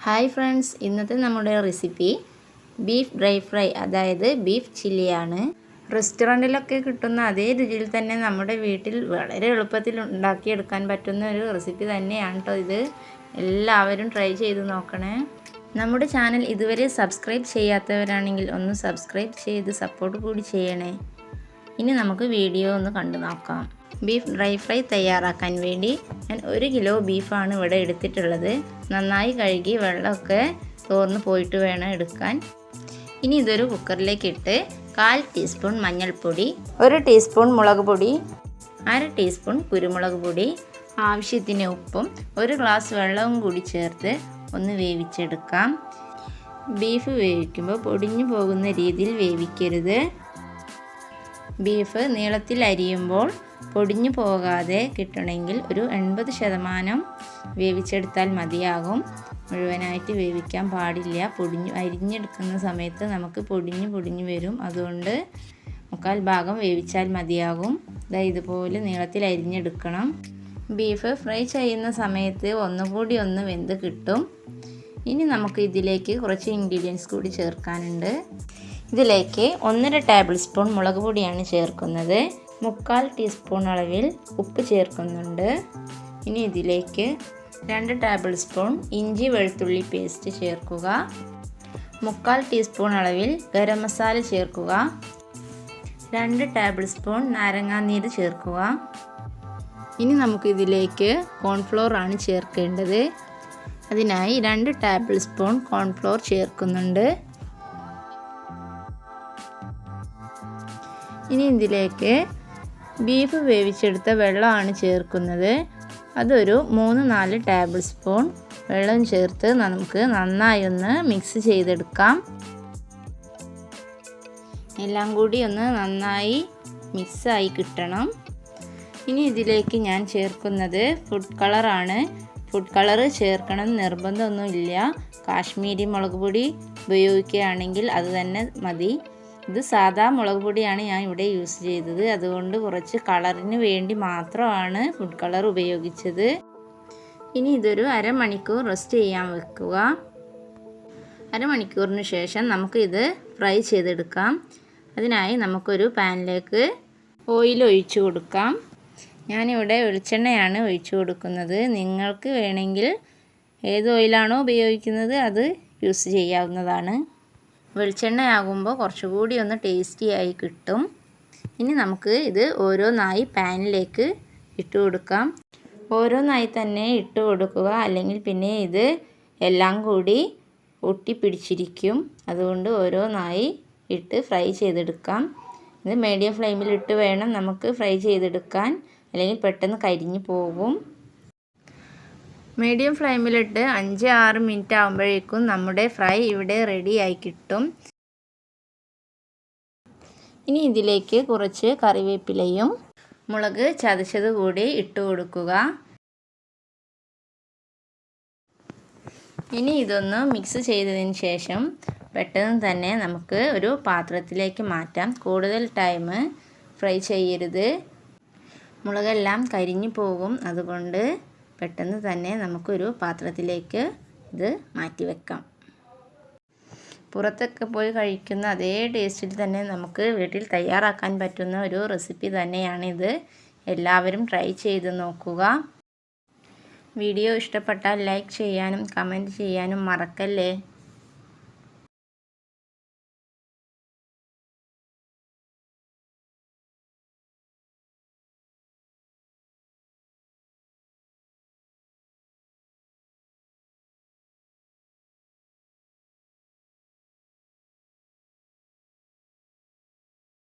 Hi friends, ഇന്നത്തെ നമ്മുടെ recipe beef dry fry, അതായത് ബീഫ് ചില്ലിയാണ്. റെസ്റ്റോറൻറ്റിലൊക്കെ കിട്ടുന്ന അതേ രുചിയിൽ തന്നെ നമ്മുടെ വീട്ടിൽ വളരെ എളുപ്പത്തിൽ ഉണ്ടാക്കിയെടുക്കാൻ പറ്റുന്ന ഒരു റെസിപ്പി തന്നെയാണ് കേട്ടോ ഇത്. എല്ലാവരും ട്രൈ ചെയ്ത് നോക്കണേ. നമ്മുടെ ചാനൽ ഇതുവരെ സബ്സ്ക്രൈബ് ചെയ്യാത്തവരാണെങ്കിൽ ഒന്ന് സബ്സ്ക്രൈബ് ചെയ്ത് സപ്പോർട്ട് കൂടി ചെയ്യണേ. ഇനി നമുക്ക് വീഡിയോ ഒന്ന് കണ്ടു നോക്കാം. ബീഫ് ഡ്രൈ ഫ്രൈ തയ്യാറാക്കാൻ വേണ്ടി ഞാൻ 1 കിലോ ബീഫാണ് ഇവിടെ എടുത്തിട്ടുള്ളത്. നന്നായി കഴുകി വെള്ളമൊക്കെ തോർന്ന് പോയിട്ട് വേണം എടുക്കാൻ. ഇനി ഇതൊരു കുക്കറിലേക്ക് ഇട്ട് 1/4 ടീസ്പൂൺ മഞ്ഞൾപ്പൊടി, 1 ടീസ്പൂൺ മുളക് പൊടി, 1/2 ടീസ്പൂൺ കുരുമുളക് പൊടി, ആവശ്യത്തിന് ഉപ്പും 1 ഗ്ലാസ് വെള്ളവും കൂടി ചേർത്ത് ഒന്ന് വേവിച്ചെടുക്കാം. ബീഫ് വേവിക്കുമ്പോൾ പൊടിഞ്ഞു പോകുന്ന രീതിയിൽ വേവിക്കരുത്. ബീഫ് നീളത്തിൽ അരിയുമ്പോൾ പൊടിഞ്ഞു പോകാതെ കിട്ടണമെങ്കിൽ ഒരു 80% വേവിച്ചെടുത്താൽ മതിയാകും. മുഴുവനായിട്ട് വേവിക്കാൻ പാടില്ല. അരിഞ്ഞെടുക്കുന്ന സമയത്ത് നമുക്ക് പൊടിഞ്ഞു വരും. അതുകൊണ്ട് 1/4 ഭാഗം വേവിച്ചാൽ മതിയാകും. ഇതുപോലെ നീളത്തിൽ അരിഞ്ഞെടുക്കണം. ബീഫ് ഫ്രൈ ചെയ്യുന്ന സമയത്ത് ഒന്നുകൂടി ഒന്ന് വെന്ത് കിട്ടും. ഇനി നമുക്ക് ഇതിലേക്ക് കുറച്ച് ഇൻഗ്രീഡിയൻസ് കൂടി ചേർക്കാനുണ്ട്. ഇതിലേക്ക് 1.5 ടേബിൾ സ്പൂൺ മുളക് പൊടിയാണ് ചേർക്കുന്നത്. 3/4 ടീസ്പൂൺ അളവിൽ ഉപ്പ് ചേർക്കുന്നുണ്ട്. ഇനി ഇതിലേക്ക് 2 ടേബിൾ സ്പൂൺ ഇഞ്ചി വെളുത്തുള്ളി പേസ്റ്റ് ചേർക്കുക. 3/4 ടീസ്പൂൺ അളവിൽ ഗരം മസാല ചേർക്കുക. 2 ടേബിൾ സ്പൂൺ നാരങ്ങാനീര് ചേർക്കുക. ഇനി നമുക്കിതിലേക്ക് കോൺഫ്ലോർ ആണ് ചേർക്കേണ്ടത്. അതിനായി 2 ടേബിൾ സ്പൂൺ കോൺഫ്ലോർ ചേർക്കുന്നുണ്ട്. ഇനി ഇതിലേക്ക് ബീഫ് വേവിച്ചെടുത്ത വെള്ളമാണ് ചേർക്കുന്നത്. അതൊരു 3-4 ടേബിൾ സ്പൂൺ വെള്ളം ചേർത്ത് നമുക്ക് നന്നായി ഒന്ന് മിക്സ് ചെയ്തെടുക്കാം. എല്ലാം കൂടി ഒന്ന് നന്നായി മിക്സായി കിട്ടണം. ഇനി ഇതിലേക്ക് ഞാൻ ചേർക്കുന്നത് ഫുഡ് കളറാണ്. ഫുഡ് കളർ ചേർക്കണം നിർബന്ധമൊന്നുമില്ല. കാശ്മീരി മുളക് പൊടി ഉപയോഗിക്കുകയാണെങ്കിൽ അത് തന്നെ മതി. ഇത് സാധാ മുളക് പൊടിയാണ് ഞാൻ ഇവിടെ യൂസ് ചെയ്തത്. അതുകൊണ്ട് കുറച്ച് കളറിന് വേണ്ടി മാത്രമാണ് ഫുഡ് കളർ ഉപയോഗിച്ചത്. ഇനി ഇതൊരു അരമണിക്കൂർ റെസ്റ്റ് ചെയ്യാൻ വെക്കുക. അരമണിക്കൂറിന് ശേഷം നമുക്ക് ഇത് ഫ്രൈ ചെയ്തെടുക്കാം. അതിനായി നമുക്കൊരു പാനിലേക്ക് ഓയിൽ ഒഴിച്ചു കൊടുക്കാം. ഞാനിവിടെ വെളിച്ചെണ്ണയാണ് ഒഴിച്ചു കൊടുക്കുന്നത്. നിങ്ങൾക്ക് വേണമെങ്കിൽ ഏത് ഓയിലാണോ ഉപയോഗിക്കുന്നത് അത് യൂസ് ചെയ്യാവുന്നതാണ്. വെളിച്ചെണ്ണയാകുമ്പോൾ കുറച്ചുകൂടി ഒന്ന് ടേസ്റ്റി ആയി കിട്ടും. ഇനി നമുക്ക് ഇത് ഓരോന്നായി പാനിലേക്ക് ഇട്ട് കൊടുക്കാം. ഓരോന്നായി തന്നെ ഇട്ട് കൊടുക്കുക, അല്ലെങ്കിൽ പിന്നെ ഇത് എല്ലാം കൂടി ഒട്ടിപ്പിടിച്ചിരിക്കും. അതുകൊണ്ട് ഓരോന്നായി ഇട്ട് ഫ്രൈ ചെയ്തെടുക്കാം. ഇത് മീഡിയം ഫ്ലെയിമിലിട്ട് വേണം നമുക്ക് ഫ്രൈ ചെയ്തെടുക്കാൻ, അല്ലെങ്കിൽ പെട്ടെന്ന് കരിഞ്ഞു പോകും. മീഡിയം ഫ്ലെയിമിലിട്ട് 5-6 മിനിറ്റ് ആകുമ്പോഴേക്കും നമ്മുടെ ഫ്രൈ ഇവിടെ റെഡി ആയി കിട്ടും. ഇനി ഇതിലേക്ക് കുറച്ച് കറിവേപ്പിലയും മുളക് ചതച്ചത് കൂടി ഇട്ട് കൊടുക്കുക. ഇനി ഇതൊന്ന് മിക്സ് ചെയ്തതിന് ശേഷം പെട്ടെന്ന് തന്നെ നമുക്ക് ഒരു പാത്രത്തിലേക്ക് മാറ്റാം. കൂടുതൽ ടൈം ഫ്രൈ ചെയ്യരുത്, മുളകെല്ലാം കരിഞ്ഞു പോകും. അതുകൊണ്ട് പെട്ടെന്ന് തന്നെ നമുക്കൊരു പാത്രത്തിലേക്ക് ഇത് മാറ്റി വെക്കാം. പുറത്തൊക്കെ പോയി കഴിക്കുന്ന അതേ ടേസ്റ്റിൽ തന്നെ നമുക്ക് വീട്ടിൽ തയ്യാറാക്കാൻ പറ്റുന്ന ഒരു റെസിപ്പി തന്നെയാണിത്. എല്ലാവരും ട്രൈ ചെയ്ത് നോക്കുക. വീഡിയോ ഇഷ്ടപ്പെട്ടാൽ ലൈക്ക് ചെയ്യാനും കമൻറ്റ് ചെയ്യാനും മറക്കല്ലേ.